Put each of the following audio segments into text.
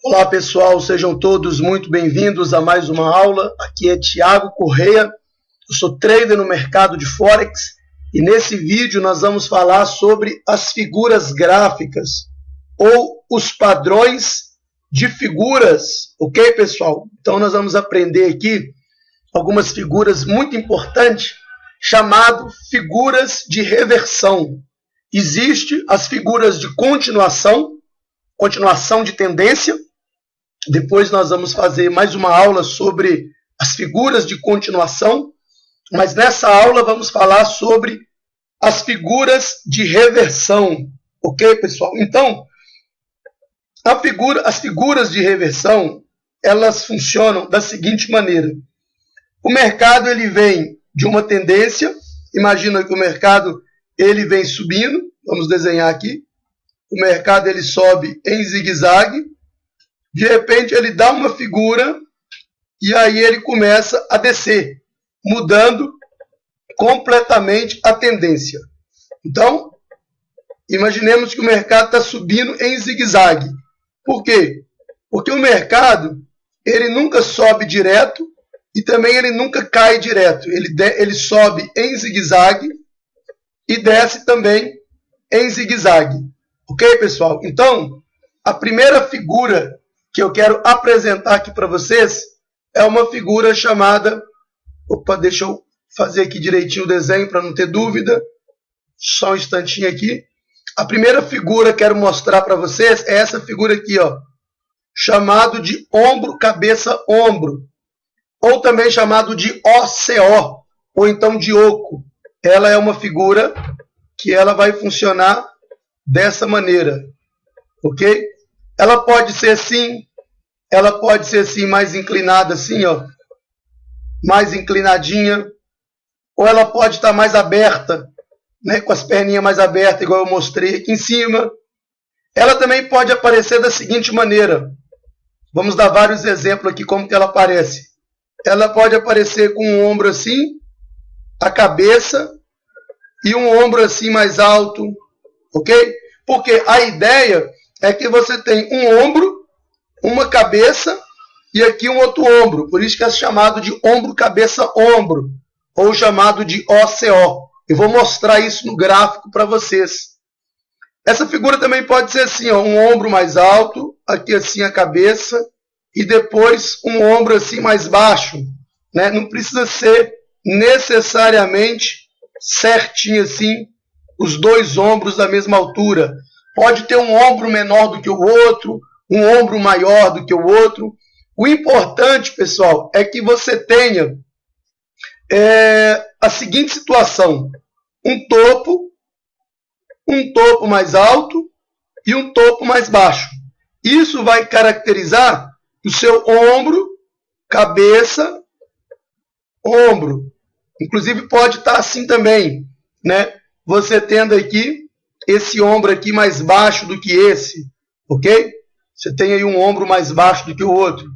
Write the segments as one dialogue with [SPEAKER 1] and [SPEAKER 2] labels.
[SPEAKER 1] Olá pessoal, sejam todos muito bem-vindos a mais uma aula. Aqui é Thiago Correia, eu sou trader no mercado de Forex e nesse vídeo nós vamos falar sobre as figuras gráficas ou os padrões de figuras, ok pessoal? Então nós vamos aprender aqui algumas figuras muito importantes chamado figuras de reversão. Existem as figuras de continuação de tendência. Depois nós vamos fazer mais uma aula sobre as figuras de continuação, mas nessa aula vamos falar sobre as figuras de reversão, ok, pessoal? Então, as figuras de reversão, elas funcionam da seguinte maneira. O mercado ele vem de uma tendência, imagina que o mercado ele vem subindo, vamos desenhar aqui, o mercado ele sobe em zigue-zague, de repente ele dá uma figura e aí ele começa a descer, mudando completamente a tendência. Então, imaginemos que o mercado está subindo em zigue-zague. Por quê? Porque o mercado ele nunca sobe direto e também ele nunca cai direto. Ele sobe em zigue-zague e desce também em zigue-zague. Ok, pessoal? Então, a primeira figura que eu quero apresentar aqui para vocês é uma figura chamada... Opa, deixa eu fazer aqui direitinho o desenho para não ter dúvida. Só um instantinho aqui. A primeira figura que eu quero mostrar para vocês é essa figura aqui, ó, chamado de ombro, cabeça, ombro. Ou também chamado de OCO, ou então de oco. Ela é uma figura que ela vai funcionar dessa maneira, ok? Ela pode ser assim, ela pode ser assim mais inclinada, assim, ó, mais inclinadinha, ou ela pode estar mais aberta, né, com as perninhas mais abertas, igual eu mostrei aqui em cima. Ela também pode aparecer da seguinte maneira. Vamos dar vários exemplos aqui como que ela aparece. Ela pode aparecer com um ombro assim, a cabeça, e um ombro assim mais alto, ok? Porque a ideia é que você tem um ombro, uma cabeça e aqui um outro ombro. Por isso que é chamado de ombro, cabeça, ombro. Ou chamado de OCO. Eu vou mostrar isso no gráfico para vocês. Essa figura também pode ser assim, ó, um ombro mais alto, aqui assim a cabeça, e depois um ombro assim mais baixo, né? Não precisa ser necessariamente certinho assim, os dois ombros da mesma altura. Pode ter um ombro menor do que o outro, um ombro maior do que o outro. O importante, pessoal, é que você tenha a seguinte situação. Um topo mais alto e um topo mais baixo. Isso vai caracterizar o seu ombro, cabeça, ombro. Inclusive pode estar assim também, né? Você tendo aqui esse ombro aqui mais baixo do que esse, ok? Você tem aí um ombro mais baixo do que o outro.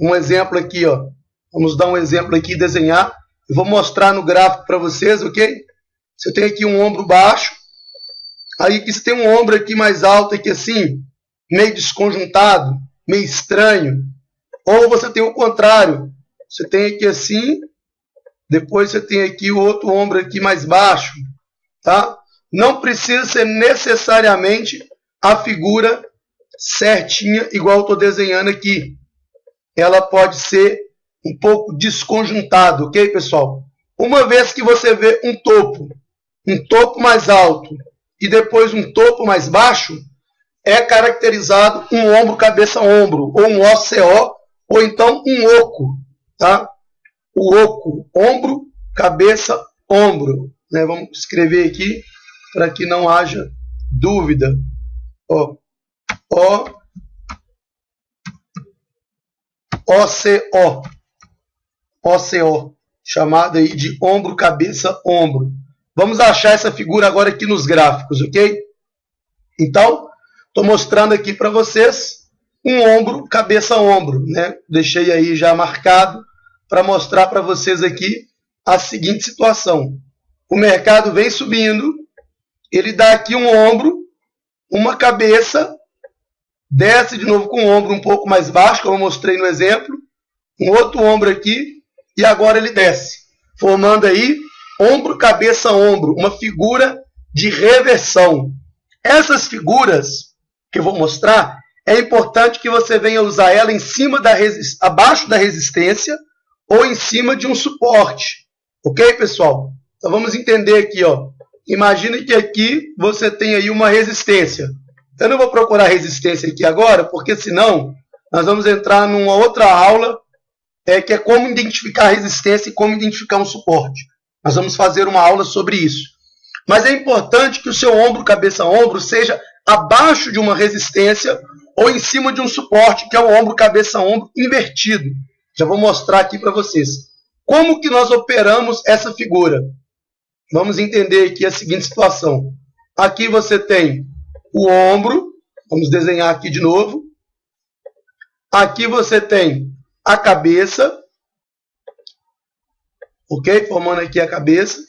[SPEAKER 1] Um exemplo aqui, ó. Vamos dar um exemplo aqui e desenhar. Eu vou mostrar no gráfico para vocês, ok? Você tem aqui um ombro baixo. Aí aqui você tem um ombro aqui mais alto, aqui assim, meio desconjuntado, meio estranho. Ou você tem o contrário. Você tem aqui assim, depois você tem aqui o outro ombro aqui mais baixo, tá? Não precisa ser necessariamente a figura certinha, igual eu estou desenhando aqui. Ela pode ser um pouco desconjuntada, ok, pessoal? Uma vez que você vê um topo mais alto e depois um topo mais baixo, é caracterizado um ombro, cabeça, ombro, ou um OCO, ou então um oco, tá? O oco, ombro, cabeça, ombro. Né? Vamos escrever aqui para que não haja dúvida. Ó, OCO, chamada aí de ombro, cabeça, ombro. Vamos achar essa figura agora aqui nos gráficos, ok? Então, estou mostrando aqui para vocês um ombro, cabeça, ombro, né? Deixei aí já marcado para mostrar para vocês aqui a seguinte situação. O mercado vem subindo, ele dá aqui um ombro, uma cabeça desce de novo com o ombro um pouco mais baixo, como eu mostrei no exemplo, um outro ombro aqui, e agora ele desce, formando aí ombro, cabeça, ombro, uma figura de reversão. Essas figuras que eu vou mostrar, é importante que você venha usar ela em cima abaixo da resistência ou em cima de um suporte. Ok, pessoal? Então vamos entender aqui, ó. Imagine que aqui você tem aí uma resistência. Eu não vou procurar resistência aqui agora, porque senão nós vamos entrar numa outra aula que é como identificar resistência e como identificar um suporte. Nós vamos fazer uma aula sobre isso. Mas é importante que o seu ombro, cabeça, ombro seja abaixo de uma resistência ou em cima de um suporte, que é o ombro, cabeça, ombro invertido. Já vou mostrar aqui para vocês. Como que nós operamos essa figura? Vamos entender aqui a seguinte situação. Aqui você tem o ombro, vamos desenhar aqui de novo. Aqui você tem a cabeça, ok? Formando aqui a cabeça,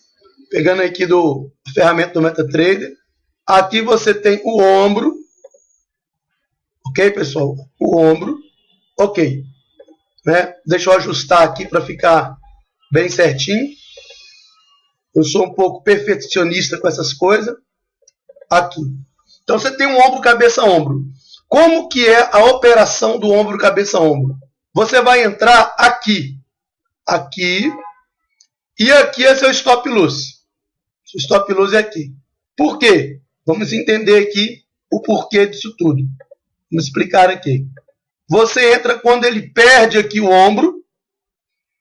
[SPEAKER 1] pegando aqui do ferramenta do MetaTrader. Aqui você tem o ombro, ok, pessoal? O ombro, ok. Né? Deixa eu ajustar aqui para ficar bem certinho. Eu sou um pouco perfeccionista com essas coisas. Aqui. Então você tem um ombro, cabeça, ombro. Como que é a operação do ombro, cabeça, ombro? Você vai entrar aqui. Aqui. E aqui é seu stop loss. O stop loss é aqui. Por quê? Vamos entender aqui o porquê disso tudo. Vamos explicar aqui. Você entra quando ele perde aqui o ombro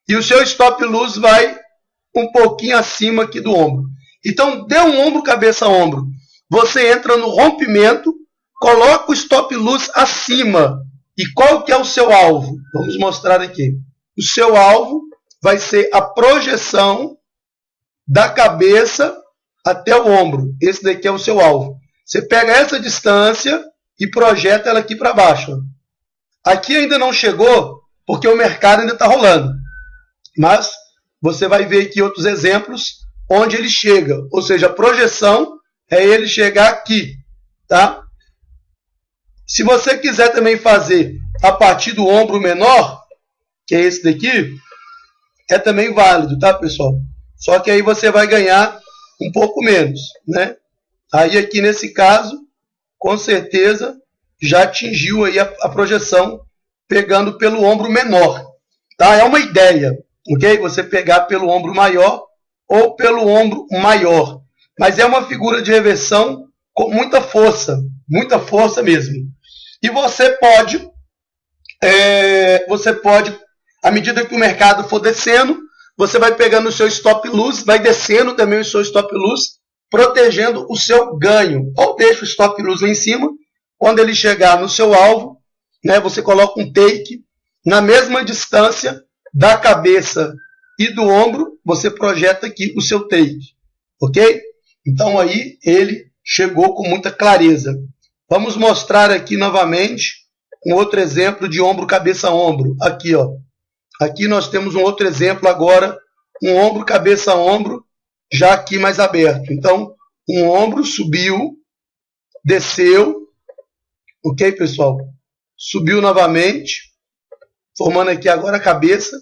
[SPEAKER 1] e o seu stop loss vai um pouquinho acima aqui do ombro. Então, deu um ombro, cabeça, ombro. Você entra no rompimento, coloca o stop loss acima. E qual que é o seu alvo? Vamos mostrar aqui. O seu alvo vai ser a projeção da cabeça até o ombro. Esse daqui é o seu alvo. Você pega essa distância e projeta ela aqui para baixo. Aqui ainda não chegou, porque o mercado ainda está rolando. Mas você vai ver aqui outros exemplos onde ele chega. Ou seja, a projeção é ele chegar aqui. Tá? Se você quiser também fazer a partir do ombro menor, que é esse daqui, é também válido, tá, pessoal? Só que aí você vai ganhar um pouco menos, né? Aí aqui nesse caso, com certeza, já atingiu aí a projeção pegando pelo ombro menor, tá? É uma ideia, ok? Você pegar pelo ombro maior ou pelo ombro maior. Mas é uma figura de reversão com muita força mesmo. E você pode, à medida que o mercado for descendo, você vai pegando o seu stop loss, vai descendo também o seu stop loss, protegendo o seu ganho. Ou deixa o stop loss lá em cima, quando ele chegar no seu alvo, né, você coloca um take na mesma distância da cabeça e do ombro, você projeta aqui o seu take, ok? Então aí ele chegou com muita clareza. Vamos mostrar aqui novamente um outro exemplo de ombro, cabeça, ombro. Aqui, ó. Aqui nós temos um outro exemplo agora, um ombro, cabeça, ombro, já aqui mais aberto. Então, um ombro subiu, desceu, ok, pessoal? Subiu novamente, formando aqui agora a cabeça,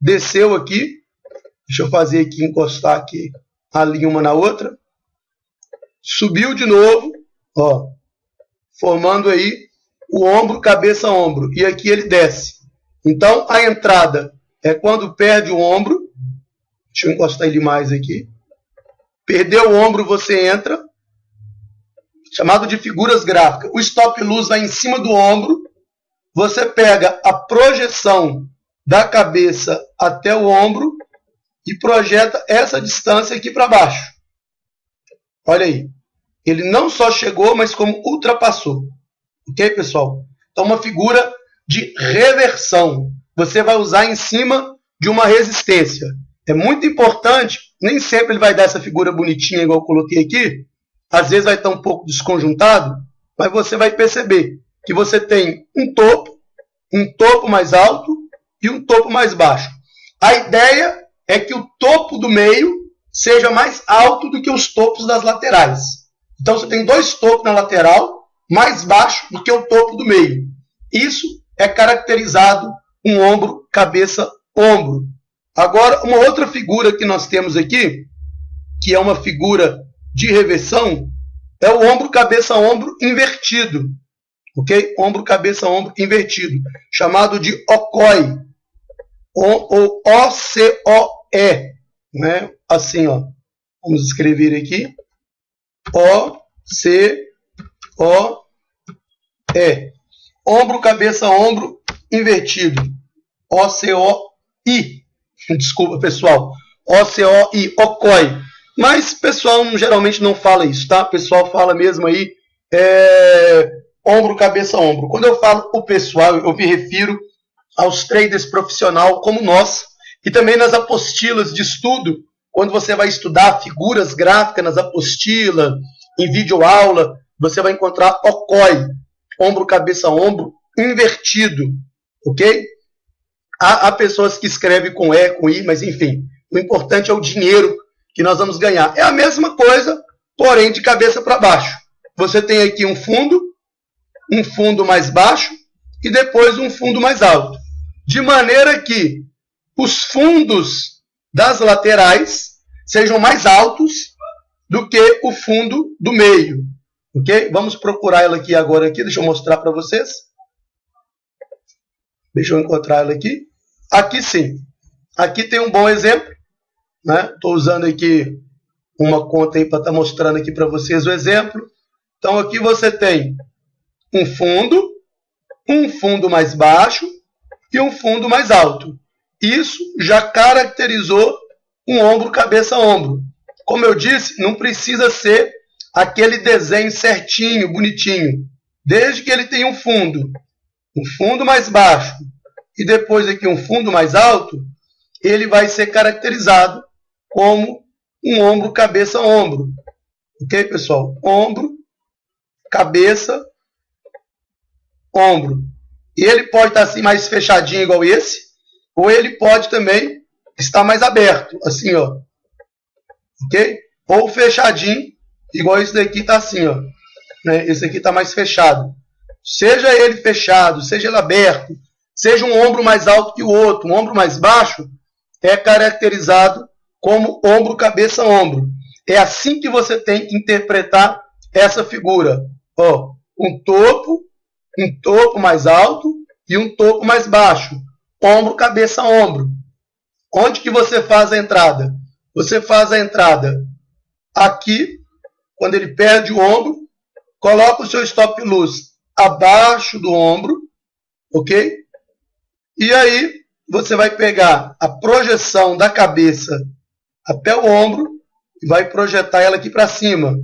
[SPEAKER 1] desceu aqui, deixa eu fazer aqui, encostar aqui a linha uma na outra, subiu de novo, ó, formando aí o ombro, cabeça, ombro, e aqui ele desce. Então, a entrada é quando perde o ombro. Deixa eu encostar ele mais aqui. Perdeu o ombro, você entra. Chamado de figuras gráficas. O stop loss vai em cima do ombro. Você pega a projeção da cabeça até o ombro e projeta essa distância aqui para baixo. Olha aí. Ele não só chegou, mas como ultrapassou. Ok, pessoal? Então, uma figura de reversão. Você vai usar em cima de uma resistência. É muito importante, nem sempre ele vai dar essa figura bonitinha, igual eu coloquei aqui. Às vezes vai estar um pouco desconjuntado, mas você vai perceber que você tem um topo mais alto e um topo mais baixo. A ideia é que o topo do meio seja mais alto do que os topos das laterais. Então você tem dois topos na lateral mais baixo do que o topo do meio. Isso é caracterizado um ombro, cabeça, ombro. Agora, uma outra figura que nós temos aqui, que é uma figura de reversão, é o ombro, cabeça, ombro invertido. Ok? Ombro, cabeça, ombro invertido. Chamado de OCOE. Ou O-C-O-E. Né? Assim, ó. Vamos escrever aqui. O-C-O-E. Ombro, cabeça, ombro invertido. O-C-O-I. Desculpa, pessoal. O-C-O-I. OCOE. Mas o pessoal geralmente não fala isso, tá? O pessoal fala mesmo aí ombro, cabeça, ombro. Quando eu falo o pessoal, eu me refiro aos traders profissionais como nós, e também nas apostilas de estudo, quando você vai estudar figuras gráficas nas apostilas, em videoaula, você vai encontrar OCOE, ombro, cabeça, ombro, invertido, ok? Há pessoas que escrevem com E, com I, mas enfim, o importante é o dinheiro que nós vamos ganhar. É a mesma coisa, porém de cabeça para baixo. Você tem aqui um fundo mais baixo e depois um fundo mais alto. De maneira que os fundos das laterais sejam mais altos do que o fundo do meio. Ok? Vamos procurar ela aqui agora. Deixa eu mostrar para vocês. Deixa eu encontrar ela aqui. Aqui sim. Aqui tem um bom exemplo. Estou usando aqui uma conta para estar mostrando aqui para vocês o exemplo. Então aqui você tem um fundo mais baixo e um fundo mais alto. Isso já caracterizou um ombro, cabeça, ombro. Como eu disse, não precisa ser aquele desenho certinho, bonitinho. Desde que ele tenha um fundo mais baixo e depois aqui um fundo mais alto, ele vai ser caracterizado como um ombro, cabeça, ombro. Ok, pessoal? Ombro, cabeça, ombro. E ele pode estar assim mais fechadinho igual esse, ou ele pode também estar mais aberto, assim, ó. Ok? Ou fechadinho, igual esse daqui está assim, ó. Né? Esse aqui está mais fechado. Seja ele fechado, seja ele aberto, seja um ombro mais alto que o outro, um ombro mais baixo, é caracterizado como ombro, cabeça, ombro. É assim que você tem que interpretar essa figura. Ó, um topo mais alto e um topo mais baixo. Ombro, cabeça, ombro. Onde que você faz a entrada? Você faz a entrada aqui, quando ele perde o ombro, coloca o seu stop loss abaixo do ombro, ok? E aí você vai pegar a projeção da cabeça até o ombro e vai projetar ela aqui para cima,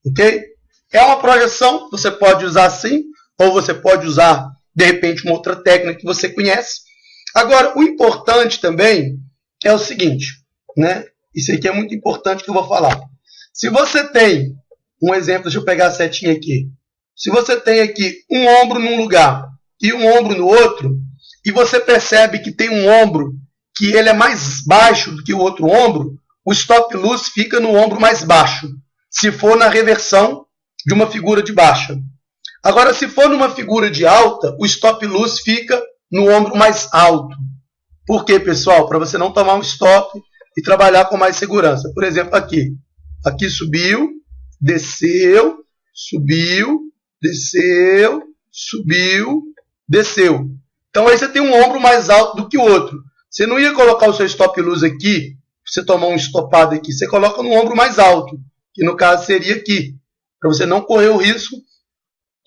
[SPEAKER 1] ok? É uma projeção, você pode usar assim, ou você pode usar, de repente, uma outra técnica que você conhece. Agora, o importante também é o seguinte, né? Isso aqui é muito importante que eu vou falar. Se você tem, um exemplo, deixa eu pegar a setinha aqui. Se você tem aqui um ombro num lugar e um ombro no outro, e você percebe que tem um ombro que ele é mais baixo do que o outro ombro, o stop loss fica no ombro mais baixo, se for na reversão de uma figura de baixa. Agora, se for numa figura de alta, o stop loss fica no ombro mais alto. Por quê, pessoal? Para você não tomar um stop e trabalhar com mais segurança. Por exemplo, aqui. Aqui subiu, desceu, subiu, desceu, subiu, desceu. Então aí você tem um ombro mais alto do que o outro. Você não ia colocar o seu stop loss aqui, você tomar um estopado aqui. Você coloca no ombro mais alto, que no caso seria aqui. Para você não correr o risco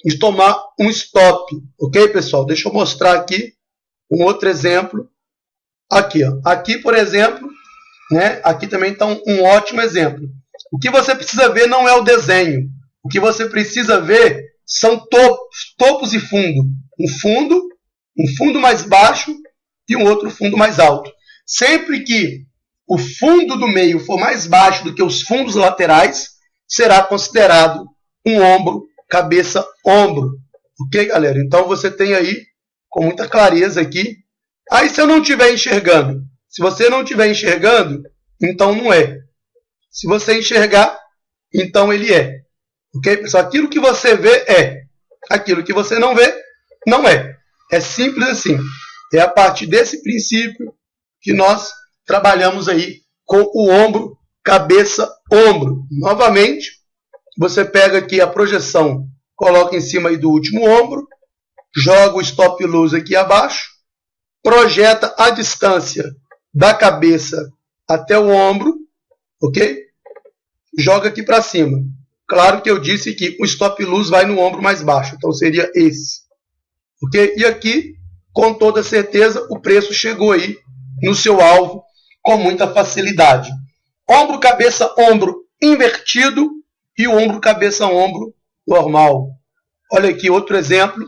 [SPEAKER 1] de tomar um stop. Ok, pessoal? Deixa eu mostrar aqui um outro exemplo. Aqui, ó. Aqui, por exemplo, né? Aqui também está um ótimo exemplo. O que você precisa ver não é o desenho. O que você precisa ver são topos e fundo. Um fundo mais baixo e um outro fundo mais alto. Sempre que o fundo do meio for mais baixo do que os fundos laterais, será considerado um ombro, cabeça, ombro. Ok, galera? Então você tem aí, com muita clareza aqui. Aí se eu não estiver enxergando, se você não estiver enxergando, então não é. Se você enxergar, então ele é. Ok, pessoal? Aquilo que você vê é. Aquilo que você não vê, não é. É simples assim. É a partir desse princípio que nós trabalhamos aí com o ombro, cabeça, ombro. Novamente, você pega aqui a projeção, coloca em cima aí do último ombro, joga o stop loss aqui abaixo, projeta a distância da cabeça até o ombro, ok? Joga aqui para cima. Claro que eu disse que o stop loss vai no ombro mais baixo, então seria esse, ok? E aqui, com toda certeza, o preço chegou aí no seu alvo com muita facilidade. Ombro, cabeça, ombro invertido e o ombro, cabeça, ombro normal. Olha aqui outro exemplo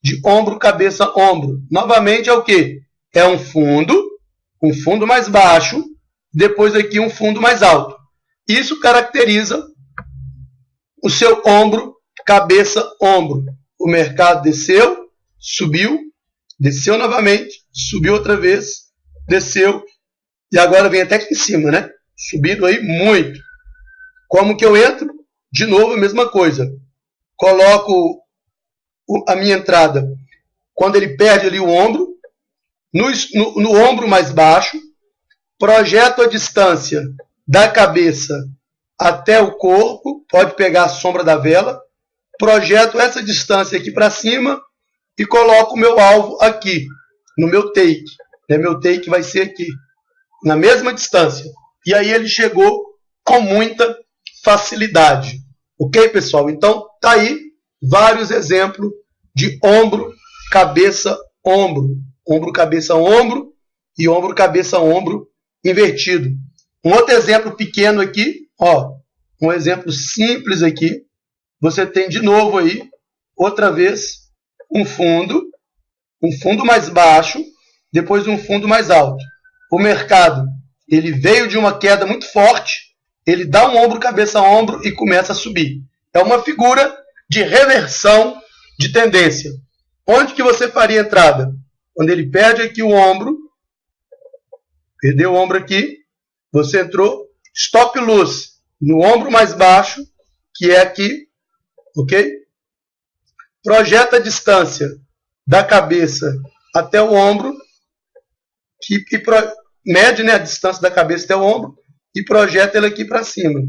[SPEAKER 1] de ombro, cabeça, ombro. Novamente é o quê? É um fundo mais baixo, depois aqui um fundo mais alto. Isso caracteriza o seu ombro, cabeça, ombro. O mercado desceu, subiu, desceu novamente, subiu outra vez, desceu, e agora vem até aqui em cima, né? Subindo aí muito. Como que eu entro? De novo a mesma coisa. Coloco a minha entrada quando ele perde ali o ombro, no ombro mais baixo, projeto a distância da cabeça até o corpo, pode pegar a sombra da vela, projeto essa distância aqui para cima e coloco o meu alvo aqui, no meu take. Meu take vai ser aqui, na mesma distância. E aí ele chegou com muita facilidade. Ok, pessoal? Então, tá aí vários exemplos de ombro, cabeça, ombro. Ombro, cabeça, ombro e ombro, cabeça, ombro invertido. Um outro exemplo pequeno aqui, ó, um exemplo simples aqui. Você tem de novo aí, outra vez, um fundo mais baixo, depois um fundo mais alto. O mercado, ele veio de uma queda muito forte, ele dá um ombro, cabeça, ombro e começa a subir. É uma figura de reversão de tendência. Onde que você faria a entrada? Quando ele perde aqui o ombro, perdeu o ombro aqui, você entrou, stop loss no ombro mais baixo, que é aqui, ok? Projeta a distância da cabeça até o ombro, mede, né, a distância da cabeça até o ombro e projeta ele aqui para cima.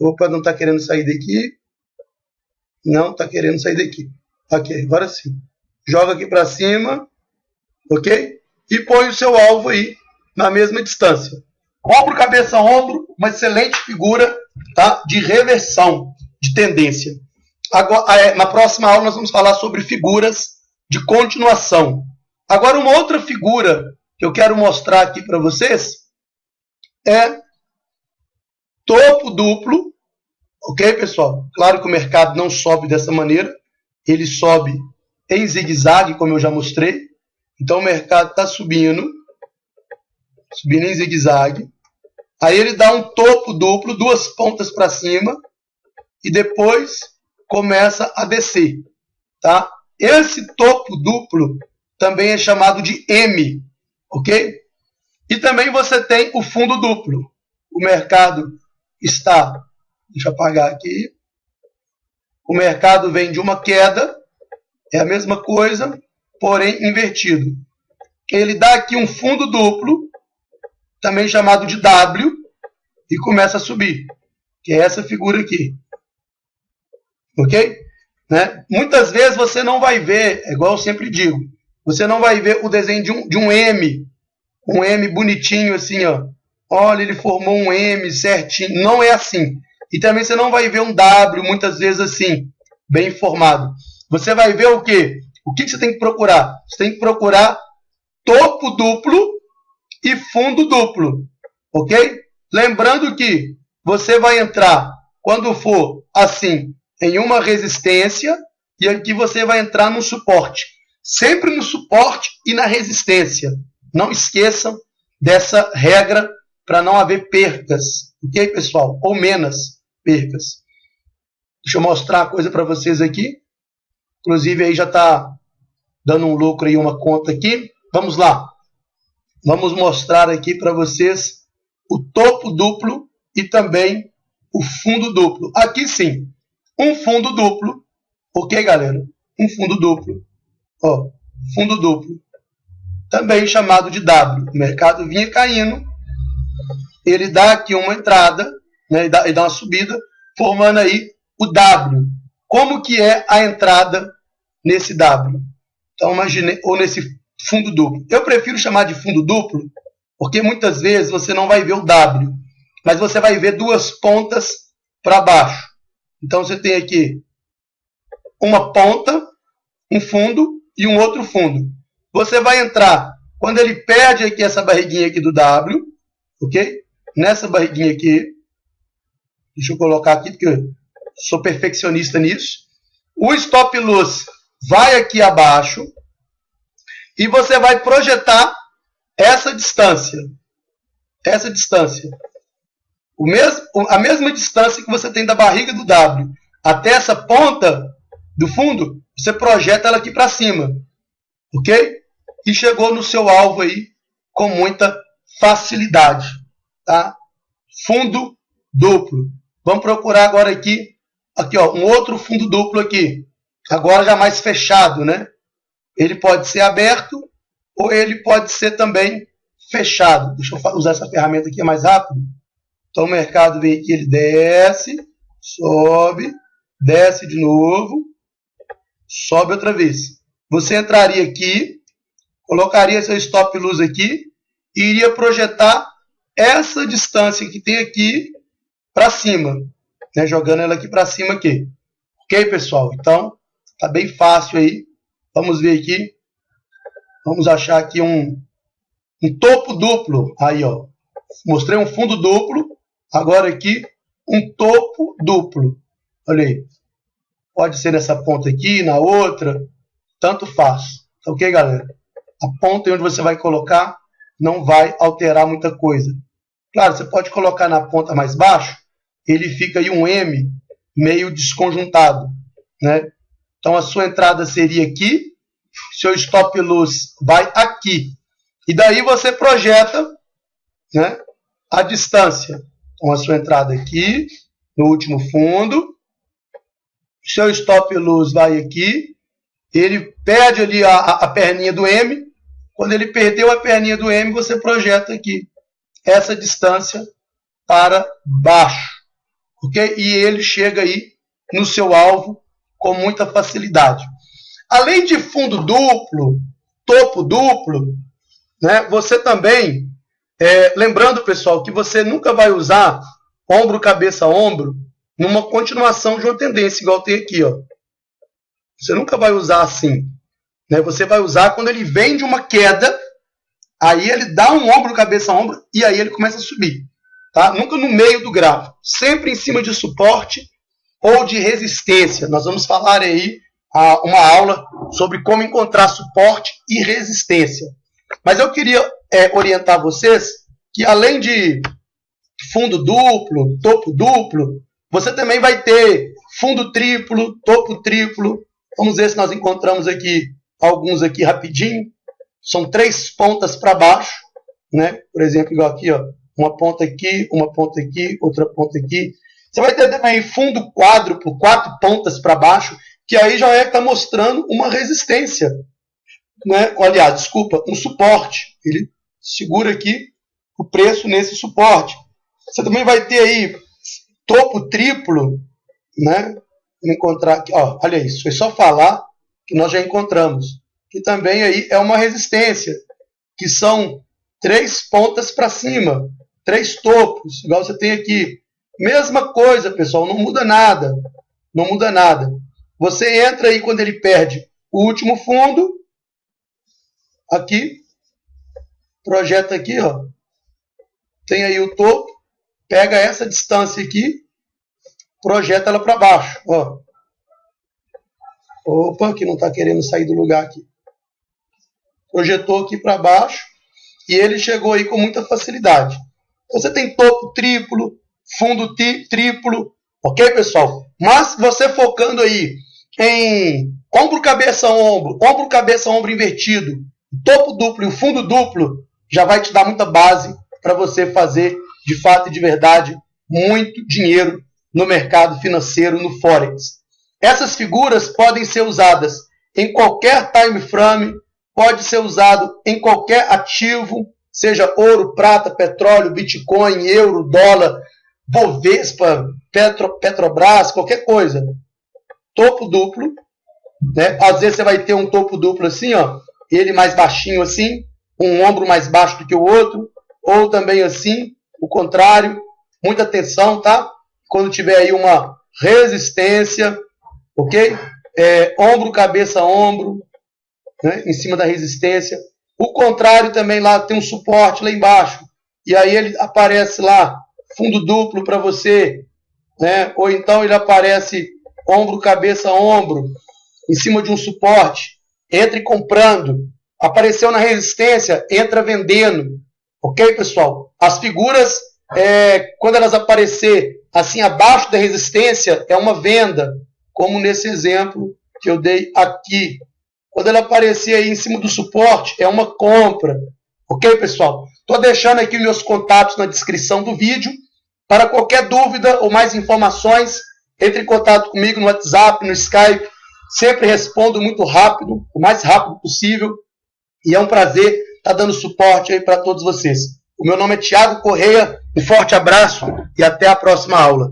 [SPEAKER 1] Opa, não está querendo sair daqui. Não está querendo sair daqui. Ok, agora sim. Joga aqui para cima, ok? E põe o seu alvo aí na mesma distância. Ombro, cabeça, ombro, uma excelente figura, tá, de reversão de tendência. Agora, na próxima aula nós vamos falar sobre figuras de continuação. Agora, uma outra figura que eu quero mostrar aqui para vocês é topo duplo, ok, pessoal? Claro que o mercado não sobe dessa maneira, ele sobe em zigue-zague, como eu já mostrei. Então, o mercado está subindo em zigue-zague. Aí ele dá um topo duplo, duas pontas para cima, e depois começa a descer, tá? Esse topo duplo também é chamado de M, ok? E também você tem o fundo duplo. O mercado está, deixa eu apagar aqui, o mercado vem de uma queda, é a mesma coisa, porém invertido. Ele dá aqui um fundo duplo, também chamado de W, e começa a subir, que é essa figura aqui. Ok? Né? Muitas vezes você não vai ver, é igual eu sempre digo, você não vai ver o desenho de um M bonitinho assim, ó. Olha, ele formou um M certinho. Não é assim. E também você não vai ver um W, muitas vezes assim, bem formado. Você vai ver o quê? O que você tem que procurar? Você tem que procurar topo duplo e fundo duplo. Ok? Lembrando que você vai entrar, quando for assim, em uma resistência, e aqui você vai entrar no suporte. Sempre no suporte e na resistência. Não esqueçam dessa regra para não haver percas. Ok, pessoal? Ou menos percas. Deixa eu mostrar uma coisa para vocês aqui. Inclusive, aí já está dando um lucro aí, uma conta aqui. Vamos lá. Vamos mostrar aqui para vocês o topo duplo e também o fundo duplo. Aqui sim, um fundo duplo. Ok, galera? um fundo duplo. Ó, fundo duplo. Também chamado de W. O mercado vinha caindo, ele dá aqui uma entrada, né, ele dá uma subida, formando aí o W. Como que é a entrada nesse W? Então, imagine, ou nesse fundo duplo. Eu prefiro chamar de fundo duplo, porque muitas vezes você não vai ver o W, mas você vai ver duas pontas para baixo. Então, você tem aqui uma ponta, um fundo e um outro fundo. Você vai entrar, quando ele perde aqui essa barriguinha aqui do W, ok? Nessa barriguinha aqui, deixa eu colocar aqui, porque eu sou perfeccionista nisso. O stop loss vai aqui abaixo e você vai projetar essa distância. Essa distância. A mesma distância que você tem da barriga do W até essa ponta do fundo, você projeta ela aqui para cima. Ok? E chegou no seu alvo aí com muita facilidade. Tá? Fundo duplo. Vamos procurar agora aqui, ó, um outro fundo duplo aqui. Agora já mais fechado, né? Ele pode ser aberto ou ele pode ser também fechado. Deixa eu usar essa ferramenta aqui mais rápido. Então o mercado vem aqui, ele desce, sobe, desce de novo, sobe outra vez. Você entraria aqui, colocaria seu stop loss aqui e iria projetar essa distância que tem aqui para cima, né? Jogando ela aqui para cima aqui. Ok, pessoal? Então, tá bem fácil aí. Vamos ver aqui. Vamos achar aqui um topo duplo. Aí, ó. Mostrei um fundo duplo. Agora aqui, um topo duplo. Olha aí. Pode ser nessa ponta aqui, na outra. Tanto faz. Ok, galera? A ponta onde você vai colocar não vai alterar muita coisa. Claro, você pode colocar na ponta mais baixo. Ele fica aí um M meio desconjuntado, né? Então a sua entrada seria aqui, seu stop loss vai aqui. E daí você projeta, né, a distância. Então a sua entrada aqui, no último fundo. Seu stop loss vai aqui. Ele perde ali a perninha do M. Quando ele perdeu a perninha do M, você projeta aqui essa distância para baixo. Okay? E ele chega aí no seu alvo com muita facilidade. Além de fundo duplo, topo duplo, né, você também, lembrando, pessoal, que você nunca vai usar ombro, cabeça, ombro numa continuação de uma tendência, igual tem aqui. Ó. Você nunca vai usar assim. Né? Você vai usar quando ele vem de uma queda, aí ele dá um ombro, cabeça, ombro, e aí ele começa a subir. Tá? Nunca no meio do gráfico, sempre em cima de suporte ou de resistência. Nós vamos falar aí uma aula sobre como encontrar suporte e resistência. Mas eu queria orientar vocês que além de fundo duplo, topo duplo, você também vai ter fundo triplo, topo triplo. Vamos ver se nós encontramos aqui alguns aqui rapidinho. São 3 pontas para baixo, né? Por exemplo, igual aqui, ó. Uma ponta aqui, outra ponta aqui. Você vai ter também fundo quádruplo, 4 pontas para baixo, que aí já está mostrando uma resistência. Né? Aliás, desculpa, um suporte. Ele segura aqui o preço nesse suporte. Você também vai ter aí topo triplo, né? Vou encontrar aqui, ó, olha isso, foi só falar que nós já encontramos. Que também aí é uma resistência, que são 3 pontas para cima. 3 topos, igual você tem aqui. Mesma coisa, pessoal, não muda nada. Não muda nada. Você entra aí quando ele perde o último fundo. Aqui. Projeta aqui, ó. Tem aí o topo. Pega essa distância aqui. Projeta ela para baixo, ó. Opa, que não está querendo sair do lugar aqui. Projetou aqui para baixo. E ele chegou aí com muita facilidade. Você tem topo triplo, fundo triplo, ok, pessoal? Mas você focando aí em ombro, cabeça, ombro invertido, topo duplo e o fundo duplo, já vai te dar muita base para você fazer, de fato e de verdade, muito dinheiro no mercado financeiro, no Forex. Essas figuras podem ser usadas em qualquer time frame, pode ser usado em qualquer ativo, seja ouro, prata, petróleo, Bitcoin, euro, dólar, Bovespa, Petrobras, qualquer coisa. Topo duplo, né? Às vezes você vai ter um topo duplo assim, ó, ele mais baixinho assim, um ombro mais baixo do que o outro, ou também assim, o contrário. Muita atenção, tá? Quando tiver aí uma resistência, ok? Ombro, cabeça, ombro, né? Em cima da resistência. O contrário também lá tem um suporte lá embaixo, e aí ele aparece lá, fundo duplo para você, né? Ou então ele aparece ombro, cabeça, ombro, em cima de um suporte. Entre comprando. Apareceu na resistência, entra vendendo. Ok, pessoal? As figuras, quando elas aparecer assim abaixo da resistência, é uma venda, como nesse exemplo que eu dei aqui. Quando ela aparecer aí em cima do suporte, é uma compra. Ok, pessoal? Estou deixando aqui meus contatos na descrição do vídeo. Para qualquer dúvida ou mais informações, entre em contato comigo no WhatsApp, no Skype. Sempre respondo muito rápido, o mais rápido possível. E é um prazer estar dando suporte aí para todos vocês. O meu nome é Thiago Correia. Um forte abraço e até a próxima aula.